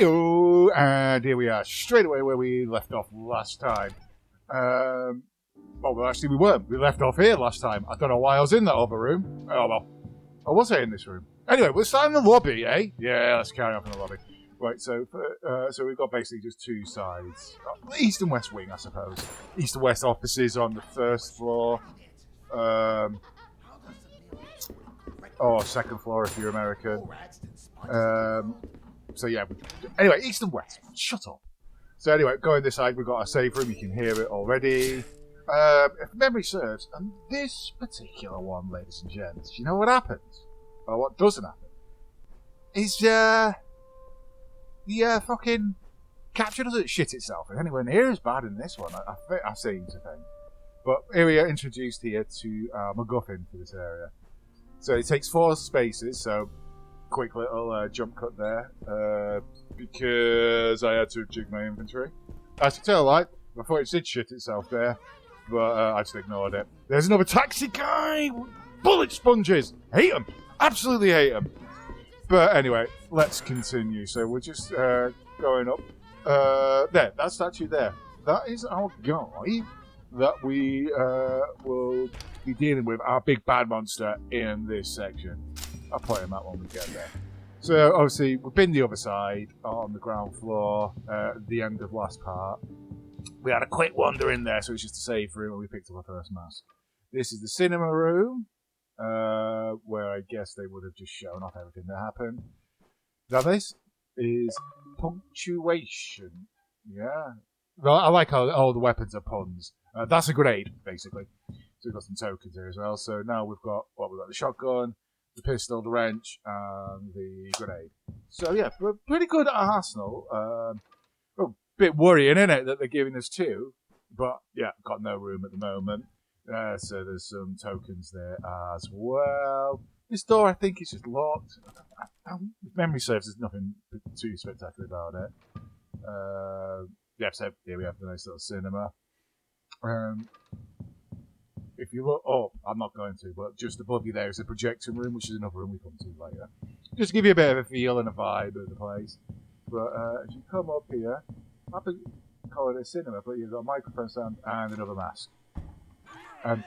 Hey-o! And here we are, straight away where we left off last time. Well, actually we weren't. We left off here last time. I don't know why I was in that other room. Oh, well. I was in this room. Anyway, we're starting in the lobby, eh? Yeah, let's carry on from the lobby. Right, so we've got basically just two sides. East and west wing, I suppose. East and west offices on the first floor. Second floor if you're American. So yeah, anyway, east and west. Shut up. So anyway, going this side, we've got a save room. You can hear it already. If memory serves, and this particular one, ladies and gents, you know what happens? Or what doesn't happen? Is, the fucking capture doesn't shit itself. And anywhere near as bad in this one, I seem to think. But here we are introduced here to MacGuffin for this area. So it takes 4 spaces, so quick little jump cut there, because I had to jig my inventory. As you tell, like, I thought it did shit itself there, but I just ignored it. There's another taxi guy! Bullet sponges! Hate them! Absolutely hate them! But anyway, let's continue. So we're just going up. There, that statue there. That is our guy that we will be dealing with, our big bad monster in this section. I'll put him out when we get there. So obviously we've been the other side on the ground floor at the end of last part. We had a quick wander in there, so it's just a save room, and we picked up our first mask. This is the cinema room, where I guess they would have just shown off everything that happened. Now this is punctuation. Yeah. Well, I like how all the weapons are puns. That's a grenade, basically. So we've got some tokens here as well. So now we've got the shotgun, the pistol, the wrench, and the grenade. So yeah, we're pretty good at arsenal. A bit worrying, isn't it, that they're giving us 2? But yeah, got no room at the moment. So there's some tokens there as well. This door, I think, is just locked. If memory serves, there's nothing too spectacular about it. So here we have the nice little cinema. If you look up, I'm not going to, but just above you there is a projection room, which is another room we come to later. Just to give you a bit of a feel and a vibe of the place. But as you come up here, I've been calling it a cinema, but you've got a microphone stand and another mask. And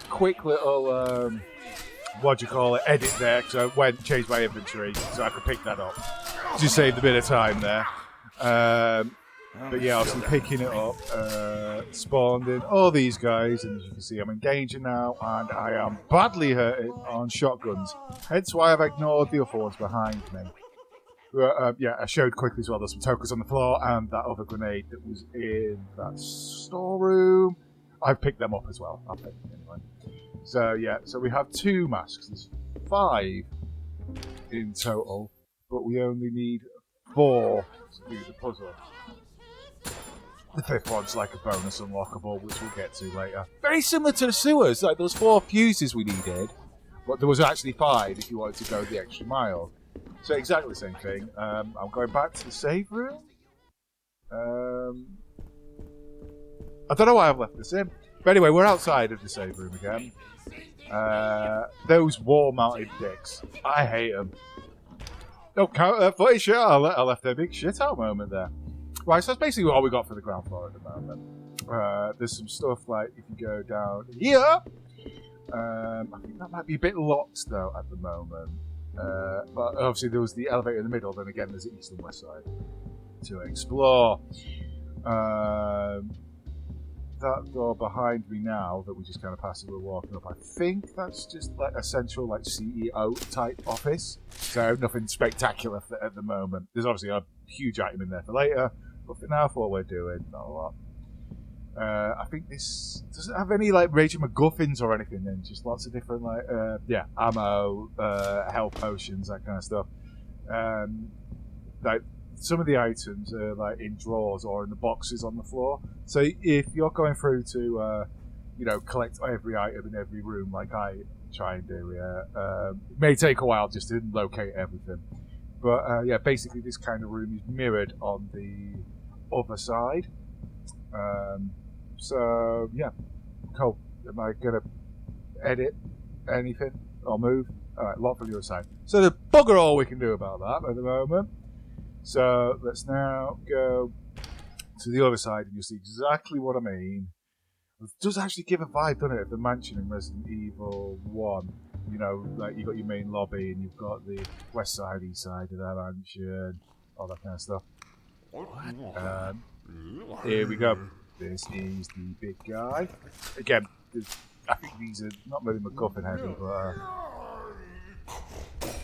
quick little, edit there, because I went and changed my inventory, so I could pick that up. Just saved a bit of time there. But yeah, I was picking it up, spawned in all these guys, and as you can see, I'm engaging now, and I am badly hurting on shotguns. Hence why I've ignored the other ones behind me. Yeah, I showed quickly as well, there's some tokens on the floor, and that other grenade that was in that storeroom. I've picked them up as well. I'll pick them anyway. So yeah, so we have 2 masks. There's 5 in total, but we only need 4 to do the puzzle. The 5th one's like a bonus unlockable, which we'll get to later. Very similar to the sewers. Like, there was 4 fuses we needed, but there was actually 5 if you wanted to go the extra mile. So exactly the same thing. I'm going back to the save room. I don't know why I've left this in. But anyway, we're outside of the save room again. Those wall-mounted dicks. I hate them. Don't count that footage. I left a big shit-out moment there. Right, so that's basically all we got for the ground floor at the moment. There's some stuff like, if you go down here, I think that might be a bit locked, though, at the moment. But obviously there was the elevator in the middle, then again there's the east and west side to explore. That door behind me now that we just kind of passed as we're walking up, I think that's just like a central like CEO type office. So nothing spectacular at the moment. There's obviously a huge item in there for later, but for now, for what we're doing, not a lot. I think this doesn't have any like raging MacGuffins or anything. Then just lots of different like ammo, health potions, that kind of stuff. Like some of the items are like in drawers or in the boxes on the floor. So if you're going through to collect every item in every room like I try and do, it may take a while just to locate everything. But yeah, basically this kind of room is mirrored on the other side. So yeah, cool. Am I gonna edit anything or move? Alright, lock from the other side. So there's bugger all we can do about that at the moment. So let's now go to the other side and you'll see exactly what I mean. It does actually give a vibe, doesn't it, of the mansion in Resident Evil 1. You know, like you've got your main lobby and you've got the west side, east side of that mansion, all that kind of stuff. Here we go. This is the big guy. Again, I think these are not really MacGuffin heavy, but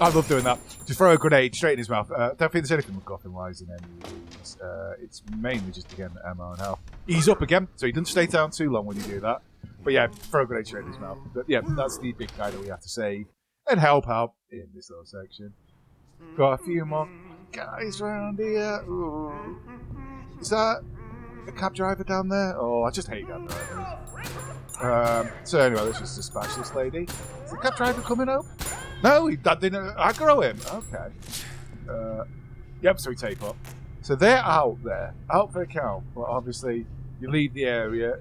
I love doing that. Just throw a grenade straight in his mouth. Don't think there's anything MacGuffin-wise in any of these. It's mainly just, again, ammo and health. He's up again, so he doesn't stay down too long when you do that. But yeah, throw a grenade straight in his mouth. But yeah, that's the big guy that we have to save and help out in this little section. Got a few more guys around here. Ooh. Is that a cab driver down there? Oh, I just hate cab drivers. So anyway, let's just dispatch this lady. Is the cab driver coming up? No, that didn't aggro him. Okay. Yep, so we tape up. So they're out there, out for a count. But obviously, you leave the area,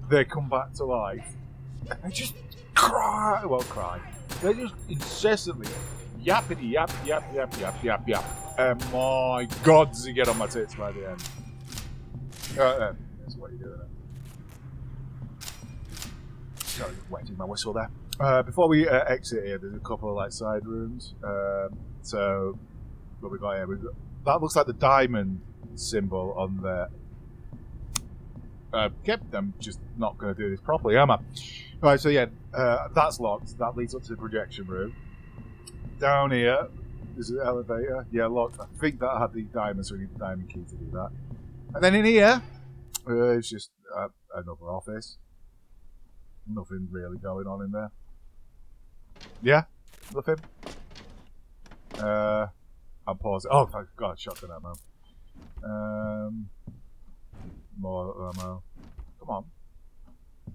they come back to life. And they just cry. Well, cry. They just incessantly yappity yap, yap, yap, yap, yap, yap. And my God, does he get on my tits by the end. That's what you're doing. Sorry, wetting my whistle there. Before we exit here, there's a couple of like side rooms. So what we got here? That looks like the diamond symbol on there. I'm just not going to do this properly, am I? Right, so yeah, that's locked. That leads up to the projection room. Down here, there's an elevator. Yeah, locked. I think that had the diamond, so we need the diamond key to do that. And then in here, it's just another office. Nothing really going on in there. Yeah, nothing. I'm pausing. Oh, thank God, shotgun ammo. More ammo. Come on.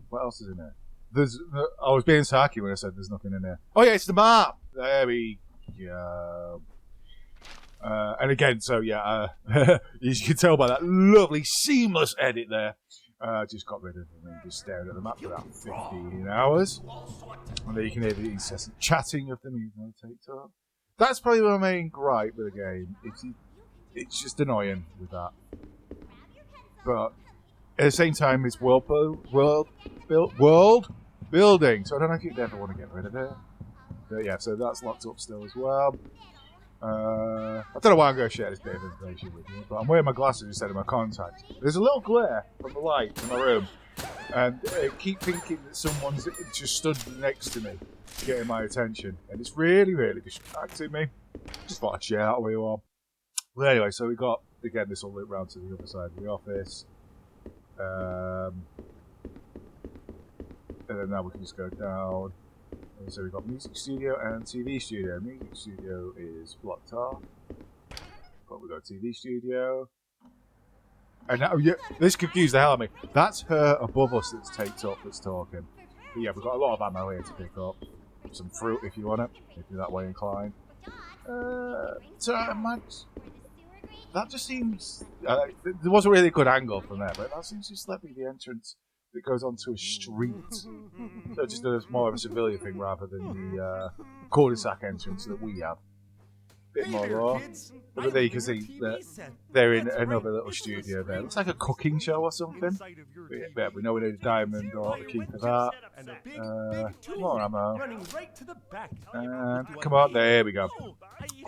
What else is in there? I was being sarky when I said there's nothing in there. Oh yeah, it's the map. There we go. And again, so yeah, as you can tell by that lovely, seamless edit there, just got rid of me just staring at the map for about 15 hours. And then you can hear the incessant chatting of them even though it takes up. That's probably my main gripe with the game. It's just annoying with that. But at the same time, it's world building. So I don't know if you'd ever want to get rid of it. But yeah, so that's locked up still as well. I don't know why I'm going to share this bit of information with you, but I'm wearing my glasses instead of my contacts. There's a little glare from the light in my room, and I keep thinking that someone's just stood next to me, getting my attention, and it's really, really distracting me. Just thought I'd share that with you all. Well, anyway, so we got, again, this will loop round to the other side of the office. And then now we can just go down. And so we've got music studio and TV studio. Music studio is blocked off. But we've got TV studio. And now, yeah, this confused the hell out of me. That's her above us that's taped up that's talking. But yeah, we've got a lot of ammo here to pick up. Some fruit if you want it, if you're that way inclined. That just seems... there wasn't really a good angle from there, but that seems just let me the entrance that goes onto a street. So just as more of a civilian thing rather than the cul-de-sac entrance that we have. Bit more raw. But there you can see that they're in another little studio there. Looks like a cooking show or something. But yeah, we know we need a diamond or the key for that. More ammo. And come on, there we go.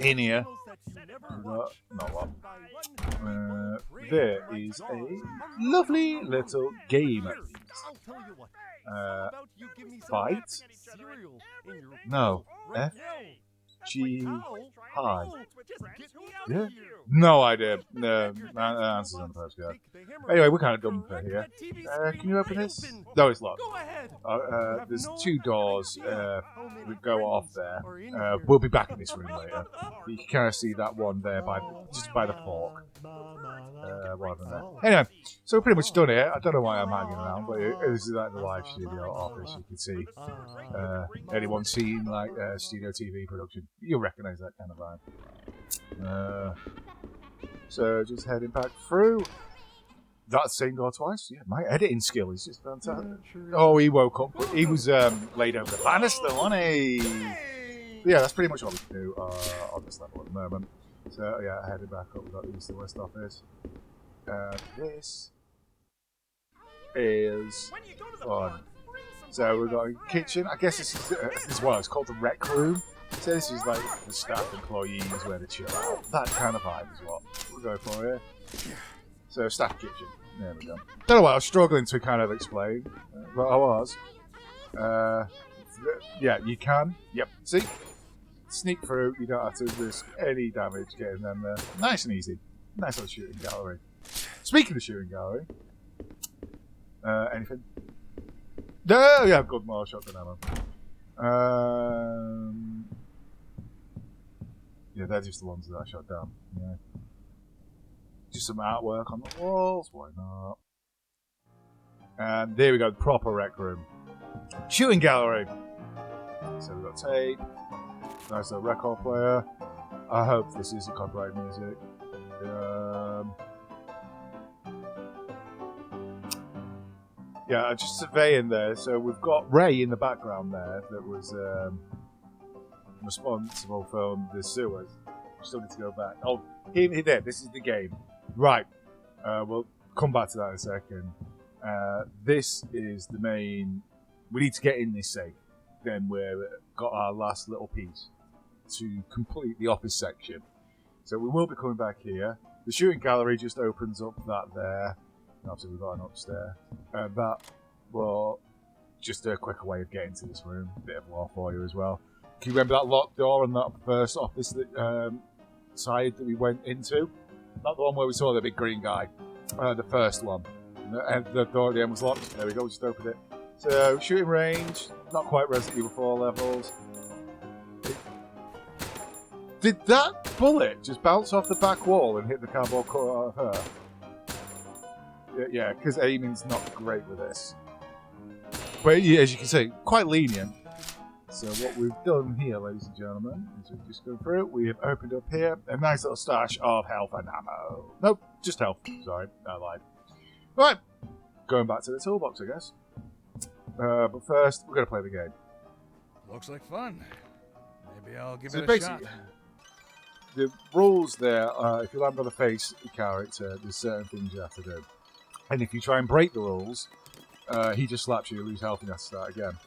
In here, not one. There is a lovely little game. Fight? No. F? G? Hi. Yeah? No idea. No, that answers on the postcard. Anyway, we're kind of done for here. Can you open this? No, it's locked. There's two doors that go off there. We'll be back in this room later. You can kind of see that one there just by the fork. Anyway, so we're pretty much done here. I don't know why I'm hanging around, but this is like the live studio office. You can see anyone seen like studio TV production, you'll recognise that kind of vibe. So just heading back through. That same door twice. Yeah, my editing skill is just fantastic. Oh, he woke up. He was laid over the banister, wasn't he? But yeah, that's pretty much all we can do on this level at the moment. So yeah, heading back up, we've got the East and West office. This is fun. So we've got a kitchen. I guess this is what it's called, the rec room. So this is like the staff employees where they chill out. That kind of vibe is what we're going for here. So staff kitchen. There we go. Don't know what I was struggling to kind of explain, but I was. Yeah, you can. Yep. See? Sneak through. You don't have to risk any damage getting them there. Nice and easy. Nice little shooting gallery. Speaking of shooting gallery, anything? No, yeah, I've got more shotgun ammo. Yeah, they're just the ones that I shot down. Yeah. Just some artwork on the walls. Why not? And there we go, proper rec room. Shooting gallery. So we've got tape. Nice little record player. I hope this is copyright music. Yeah, just surveying there. So we've got Ray in the background there that was responsible for the sewers. We still need to go back. Oh, here, there. This is the game. Right. We'll come back to that in a second. This is the main... We need to get in this safe. Then we've got our last little piece to complete the office section. So we will be coming back here. The shooting gallery just opens up that there. And obviously we've got an upstairs. That will just a quicker way of getting to this room. Bit of lore for you as well. Can you remember that locked door on that first office that, side that we went into? Not the one where we saw the big green guy. The first one. And the door at the end was locked. There we go, just opened it. So, shooting range, not quite Resident Evil 4 levels. Did that bullet just bounce off the back wall and hit the cardboard cutout of her? Yeah, because aiming's not great with this. But as you can see, quite lenient. So what we've done here, ladies and gentlemen, is we've just gone through. We have opened up here a nice little stash of health and ammo. Nope, just health. Sorry, I lied. Right, going back to the toolbox, I guess. But first, we're going to play the game. Looks like fun. Maybe I'll give it a shot. The rules there, if you land on the face of the character, there's certain things you have to do. And if you try and break the rules, he just slaps you, you lose health, and you have to start again.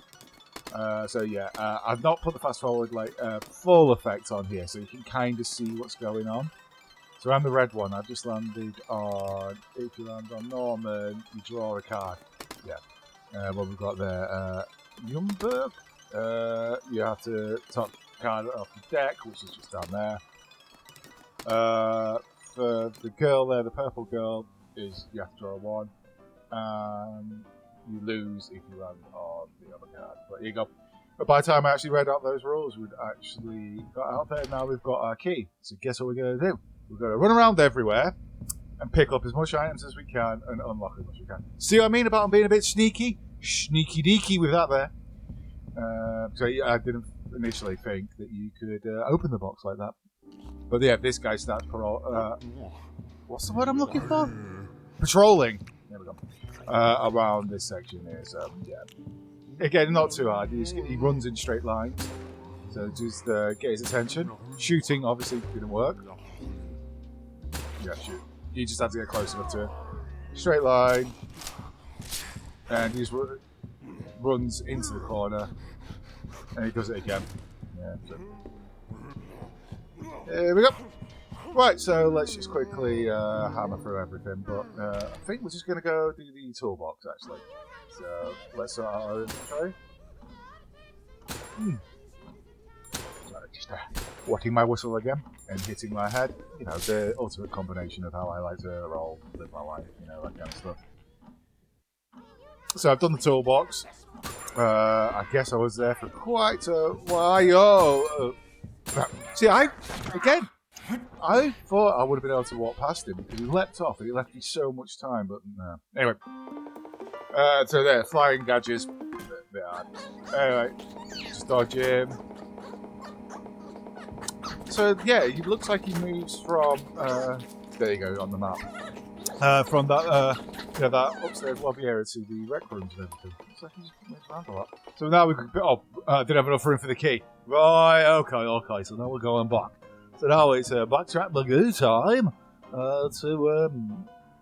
So yeah, I've not put the fast forward full effect on here, so you can kind of see what's going on. So I'm the red one. I've just landed on. If you land on Norman, you draw a card. Yeah. What we've got there, Jumberg. You have to top card off the deck, which is just down there. For the girl there, the purple girl, is you have to draw a 1. You lose if you land on the other card. But here you go. But by the time I actually read out those rules, we'd actually got out there. Now we've got our key. So guess what we're going to do? We're going to run around everywhere and pick up as much items as we can and unlock as much as we can. See what I mean about being a bit sneaky? Sneaky deaky with that there. So yeah, I didn't initially think that you could open the box like that. But yeah, this guy starts what's the word I'm looking for? Patrolling. There we go. Around this section here. So yeah. Again, not too hard. He runs in straight lines. So just get his attention. Shooting obviously didn't work. Yeah, shoot. You just had to get close enough to it. Straight line. And he just runs into the corner. And he does it again. Yeah. So. Here we go. Right, so let's just quickly hammer through everything. But I think we're just going to go do the toolbox, actually. So let's start our inventory. Sorry, just whacking my whistle again and hitting my head. You know, the ultimate combination of how I like to roll, live my life, you know, that kind of stuff. So I've done the toolbox. I guess I was there for quite a while. See, I thought I would have been able to walk past him because he leapt off and he left me so much time, but no. Anyway. So there, flying gadgets. Anyway, just dodge him. So yeah, it looks like he moves from. There you go, on the map. from that, that upstairs lobby area to the rec rooms and everything. So I can just move around a lot. So now we can. Oh, didn't have enough room for the key. Right. Okay. So now we're going back. So now it's backtrack the good time to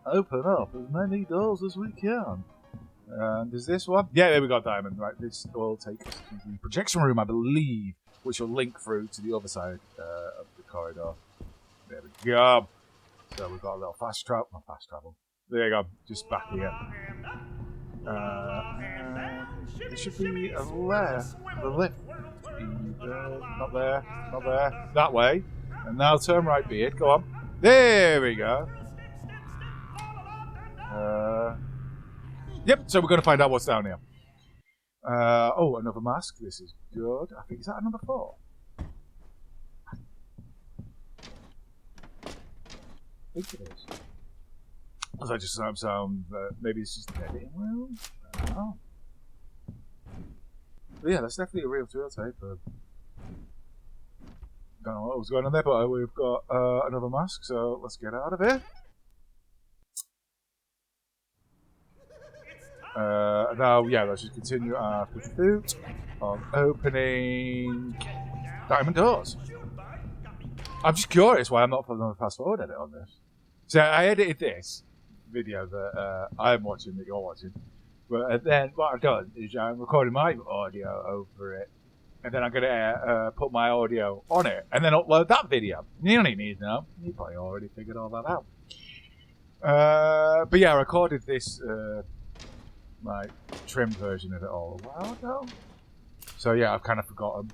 open up as many doors as we can. And is this one? Yeah, there we got diamond. Right, this will take us to the projection room, I believe, which will link through to the other side of the corridor. There we go. So we've got a little fast travel. Not fast travel. There you go. Just back here. There should be a left. The lift. Not there. Not there. That way. And now turn right, Beard. Go on. There we go. Yep, so we're going to find out what's down here. Oh, another mask. This is good. I think, is that a number 4? I think it is. Does that just sound maybe it's just an editing room? I don't know. But yeah, that's definitely a real tool tape. Don't know what was going on there, but we've got another mask, so let's get out of here. Now, yeah, let's just continue our pursuit of opening diamond doors. I'm just curious why I'm not putting a fast forward edit on this. So I edited this video that I'm watching, that you're watching, but then what I've done is I'm recording my audio over it, and then I'm going to put my audio on it, and then upload that video. You don't even need to know. You probably already figured all that out. But yeah, I recorded this like trimmed version of it all a while ago. So yeah, I've kind of forgotten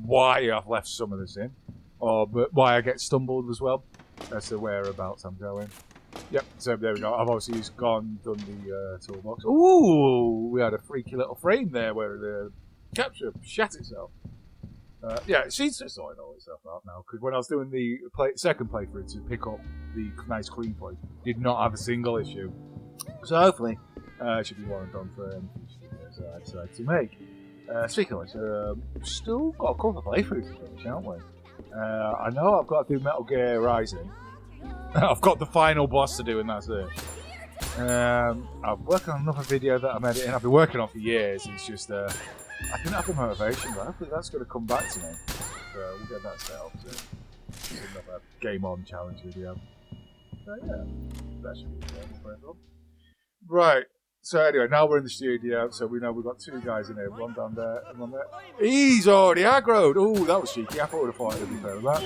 why I've left some of this in, but why I get stumbled as well as to whereabouts I'm going. Yep, so there we go. I've obviously just done the toolbox. Ooh, we had a freaky little frame there where the capture shat itself. Yeah, she's just sorting all this stuff out now, because when I was doing the second playthrough to pick up the nice clean place, did not have a single issue. So hopefully it should be one and done for I decided to make. Speaking of which, still got a couple of playthroughs to finish, haven't we? I know I've got to do Metal Gear Rising. I've got the final boss to do, and that's it. I'm working on another video that I'm editing. I've been working on for years. It's just I didn't have the motivation, but hopefully that's going to come back to me. So we'll get that set up soon. It's another Game On challenge video. So yeah, that should be the right. So anyway, now we're in the studio, so we know we've got 2 guys in here, one down there and one there. He's already aggroed! Oh, that was cheeky. I thought I would have thought it would be fair with that.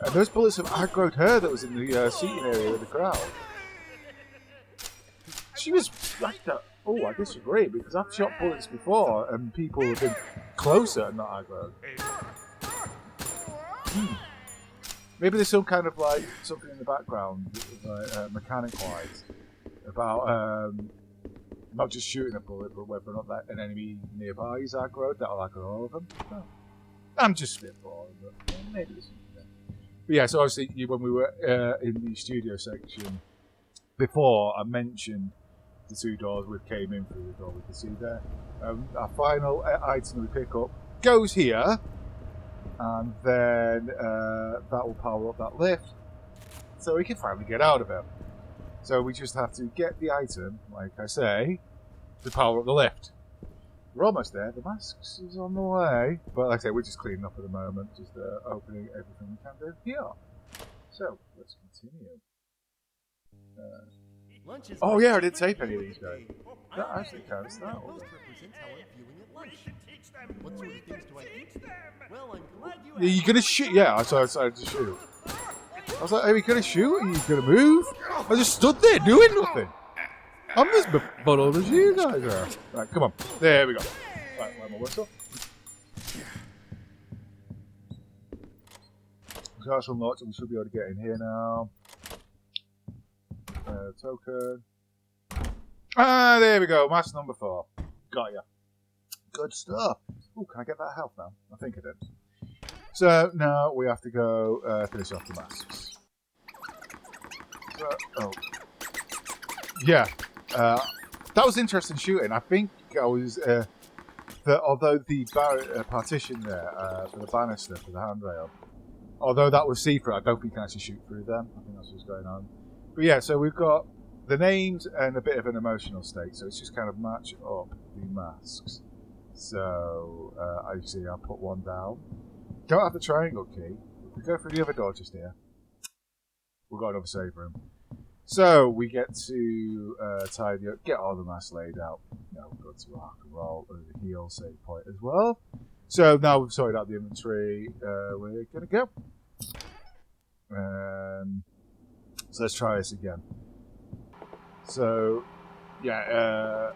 And those bullets have aggroed her that was in the seating area with the crowd. She was like that. Oh, I disagree, because I've shot bullets before and people have been closer and not aggroed. Maybe there's some kind of like something in the background, mechanic-wise, about not just shooting a bullet, but whether or not that an enemy nearby is aggroed, that'll aggro all of them. Oh. I'm just spitballing, but maybe there's something there. But yeah, so obviously when we were in the studio section before, I mentioned the 2 doors we came in through the door we could see there. Our final item we pick up goes here, and then that will power up that lift, so we can finally get out of it. So we just have to get the item, like I say, to power up the lift. We're almost there. The mask is on the way. But like I say, we're just cleaning up at the moment. Just opening everything we can do here. So, let's continue. Oh yeah, I didn't tape any of these guys. That actually kind of started. What sort of things do I eat? Well, I'm glad you Are you gonna shoot? Yeah, I decided to shoot. I was like, are you gonna shoot? Are you gonna move? I just stood there doing nothing. I'm as befuddled as you guys are. Right, come on. There we go. Right, let my whistle. So that's unlocked, and we should be able to get in here now. Token. Ah, there we go. Mask number 4. Got ya. Good stuff. Oh, can I get that health now? I think I did. So now we have to go finish off the masks. Yeah, that was interesting shooting. I think I was that although the partition there for the banister for the handrail, although that was see-through, I don't think you can actually shoot through them. I think that's what's going on. But yeah, so we've got the names and a bit of an emotional state. So it's just kind of match up the masks. So, I see I'll put one down. Don't have the triangle key. If we go through the other door just here, we've got another save room. So, we get to tidy up, get all the masks laid out. Now we've got to rock and roll over the heal save point as well. So, now we've sorted out the inventory, we're going to go. So, let's try this again. So, yeah,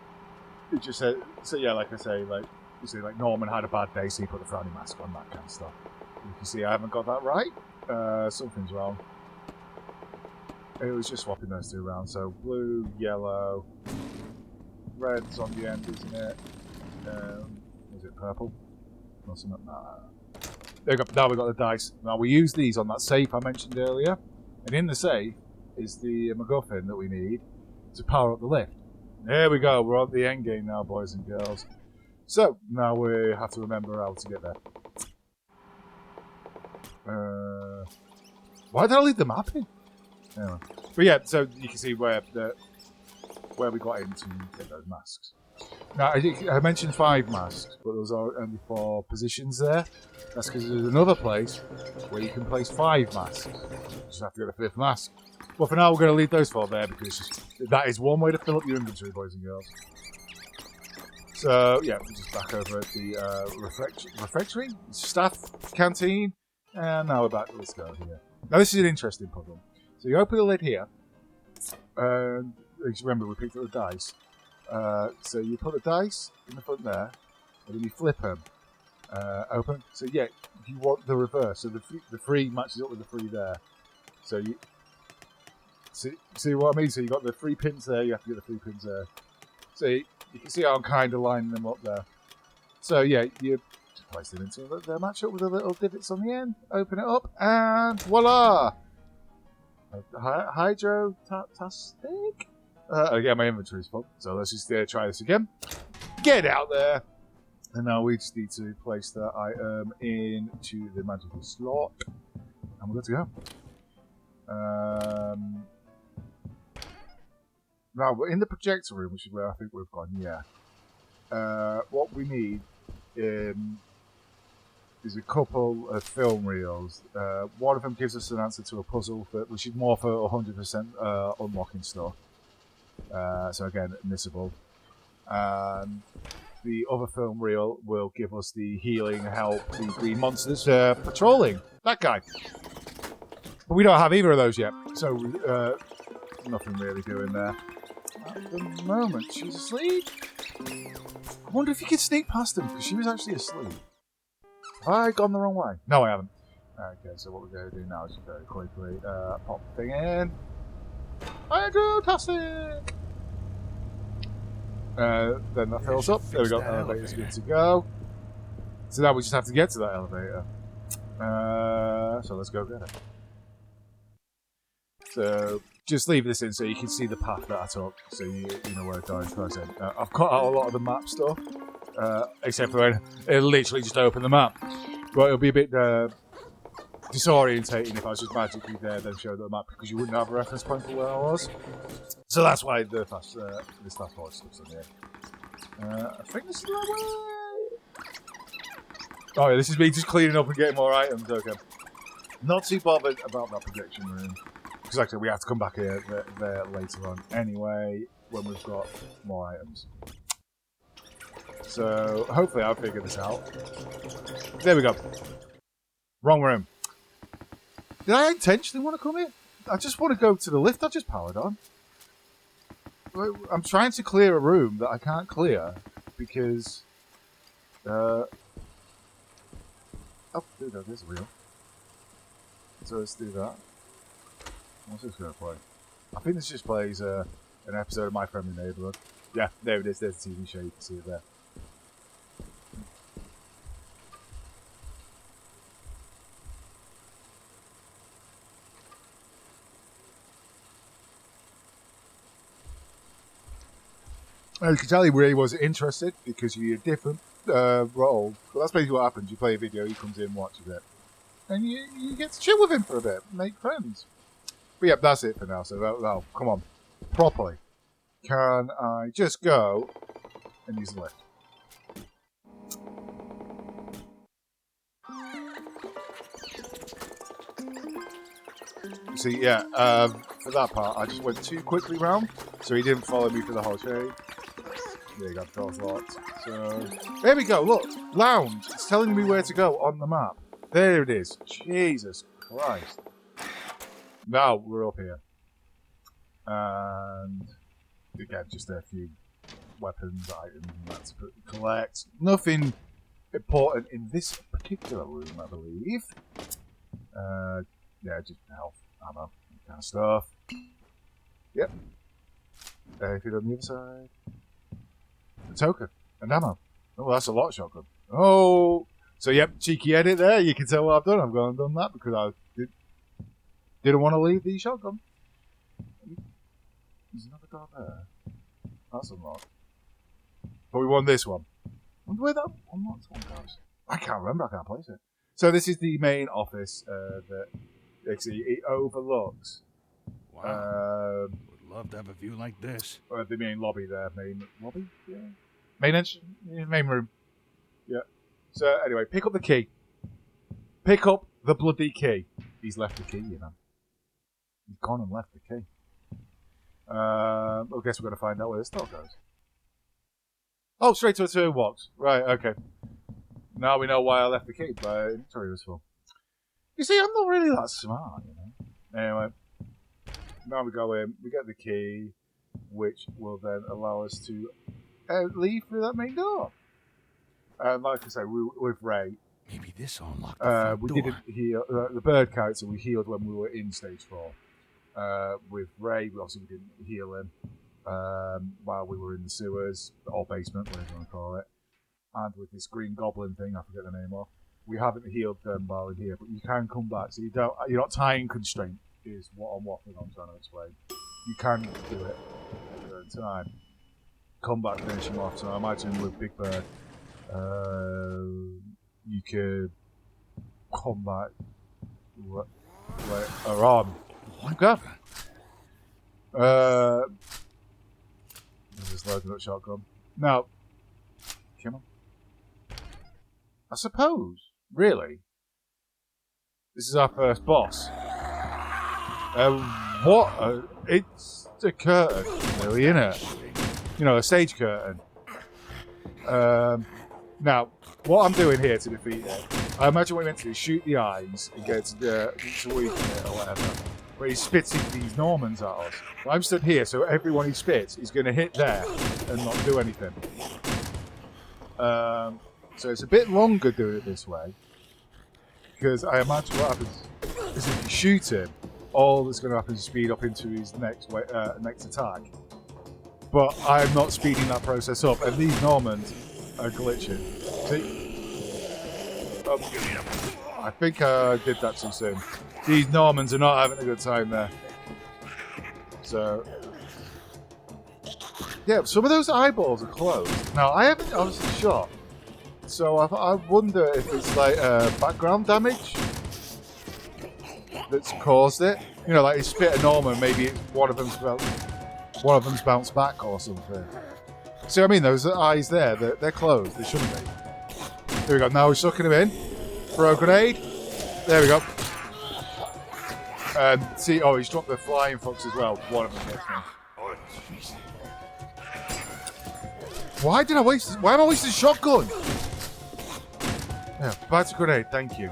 it just said, so yeah, like I say, like, you see, like, Norman had a bad day, so he put the frowny mask on, that kind of stuff. You can see I haven't got that right. Something's wrong. It was just swapping those two around. So blue, yellow, red's on the end, isn't it? Was it purple? Or something? There we go. Now we've got the dice. Now we use these on that safe I mentioned earlier. And in the safe is the MacGuffin that we need to power up the lift. There we go. We're on the end game now, boys and girls. So now we have to remember how to get there. Why did I leave the map in? Anyway. But yeah, so you can see where we got in to get those masks. Now, I mentioned 5 masks, but there was only 4 positions there. That's because there's another place where you can place 5 masks. You just have to get a 5th mask. But for now, we're going to leave those 4 there because that is one way to fill up your inventory, boys and girls. So, yeah, we're just back over at the refectory, staff canteen, and now we're back. Let's go here. Now, this is an interesting puzzle. So you open the lid here, and remember we picked up the dice. So you put the dice in the front there, and then you flip them. Open. So yeah, you want the reverse. So the 3 matches up with the 3 there. So you see what I mean? So you got the 3 pins there. You have to get the 3 pins there. So you can see how I'm kind of lining them up there. So yeah, you just place them into the match up with the little divots on the end. Open it up, and voila! Hydro-tastic? Again, my inventory's full, so let's just try this again. Get out there! And now we just need to place that item into the magical slot. And we're good to go. Now, we're in the projector room, which is where I think we've gone, yeah. What we need is a couple of film reels. One of them gives us an answer to a puzzle, which is more for 100% unlocking stuff. So again, missable. And the other film reel will give us the healing help the green monsters patrolling. That guy. But we don't have either of those yet, so nothing really doing there. At the moment, she's asleep. I wonder if you could sneak past them, because she was actually asleep. Have I gone the wrong way? No, I haven't. Okay, so what we're going to do now is just very quickly pop the thing in. Hydro-tastic! Then that fills up. There we go. Elevator's good to go. So now we just have to get to that elevator. So let's go get it. So just leave this in so you can see the path that I took, so you know where I'm going first. I've cut out a lot of the map stuff, except for when it'll literally just open the map. But it'll be a bit disorientating if I was just magically there, then show the map, because you wouldn't have a reference point for where I was. So that's why this fast forward stuff's in here. I think this is the way. Oh yeah, this is me just cleaning up and getting more items. Okay, not too bothered about that projection room, because actually we have to come back here there later on anyway when we've got more items. So hopefully I'll figure this out. There we go. Wrong room. Did I intentionally want to come in? I just want to go to the lift I just powered on. I'm trying to clear a room that I can't clear because... Oh, there we go, there's a wheel. So let's do that. What's this going to play? I think this just plays an episode of My Friendly Neighborhood. Yeah, there it is, there's the TV show, you can see it there. You can tell he really was interested because you're a different role. But that's basically what happens. You play a video, he comes in, watches it. And you get to chill with him for a bit, make friends. But yeah, that's it for now. So, no, come on. Properly. Can I just go and use the lift? See, yeah, for that part, I just went too quickly round, so he didn't follow me for the whole chain. There you go, door's locked. So, there we go, look, lounge. It's telling me where to go on the map. There it is. Jesus Christ. Now, we're up here. And, again, just a few weapons, items, and that to collect. Nothing important in this particular room, I believe. Yeah, just health, ammo, that kind of stuff. Yep. Anything on the other side? A token. And ammo. Oh, that's a lot of shotgun. Oh! So, yep, cheeky edit there. You can tell what I've done. I've gone and done that because I didn't want to leave the shotgun. There's another door there. That's unlocked. But we won this one. I wonder where that unlocked one goes. I can't remember. I can't place it. So this is the main office that it overlooks. Wow. Would love to have a view like this. The main lobby there. Main lobby? Yeah. Main entrance? Yeah, main room. Yeah. So anyway, pick up the key. Pick up the bloody key. He's left the key, you know. He's gone and left the key. I guess we're going to find out where this door goes. Oh, straight to a toolbox. Right, okay. Now we know why I left the key, but inventory was full. You see, I'm not really that smart, you know. Anyway, now we go in, we get the key, which will then allow us to leave through that main door. And like I say, with Ray, maybe this will unlock the front we door. didn't heal the bird character. We healed when we were in stage 4. With Ray, we obviously didn't heal him while we were in the sewers or basement, whatever you want to call it. And with this green goblin thing, I forget the name of, we haven't healed them while in here, but you can come back. So you're not time constrained, is what I'm waffling on trying to explain. You can do it at your own time. Come back, finish him off. So I imagine with Big Bird, you could come back later on. Okay. I'm just loading up shotgun. Now, come on. I suppose, really, this is our first boss. It's a curtain, really, isn't it? You know, a stage curtain. Now, what I'm doing here to defeat it, I imagine what he meant to do is shoot the eyes and get to weaken it or whatever. But he's spitting these Normans at us. Well, I'm stood here, so everyone he spits is going to hit there and not do anything. So it's a bit longer doing it this way, because I imagine what happens is if you shoot him, all that's going to happen is speed up into his next attack. But I'm not speeding that process up, and these Normans are glitching. See? I think I did that too soon. These Normans are not having a good time there. So, yeah, some of those eyeballs are closed. Now, I haven't obviously shot, so I wonder if it's like background damage that's caused it. You know, like he spit a Norman, maybe one of them's bounced back or something. See what I mean? Those eyes there, they're closed. They shouldn't be. There we go. Now we're sucking him in. Throw a grenade. There we go. See, oh, he's dropped the flying fox as well. One of them hits me. Why did I waste this? Why am I wasting shotgun? Yeah, back to grenade. Thank you.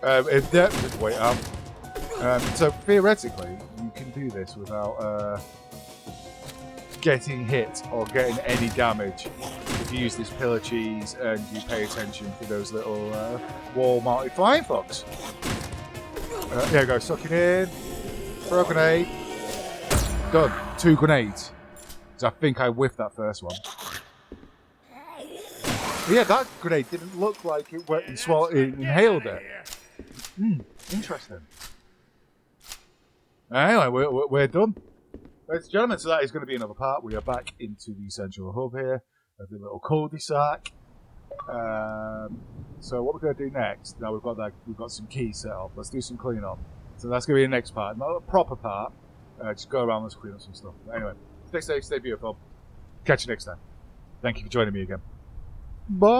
If that just wait up. So theoretically, you can do this without getting hit or getting any damage if you use this pillar cheese and you pay attention to those little wall-mounted flying fox. There we go, suck it in. Throw a grenade. Done. 2 grenades. Because I think I whiffed that first one. But yeah, that grenade didn't look like it inhaled it. Interesting. Anyway, we're done. Ladies and gentlemen, so that is going to be another part. We are back into the central hub here of the little cul-de-sac. So what we're going to do next, now we've got some keys set up. Let's do some cleanup. So that's going to be the next part. Not a proper part. Just go around, let's clean up some stuff. But anyway, stay safe, stay beautiful. Catch you next time. Thank you for joining me again. Bye.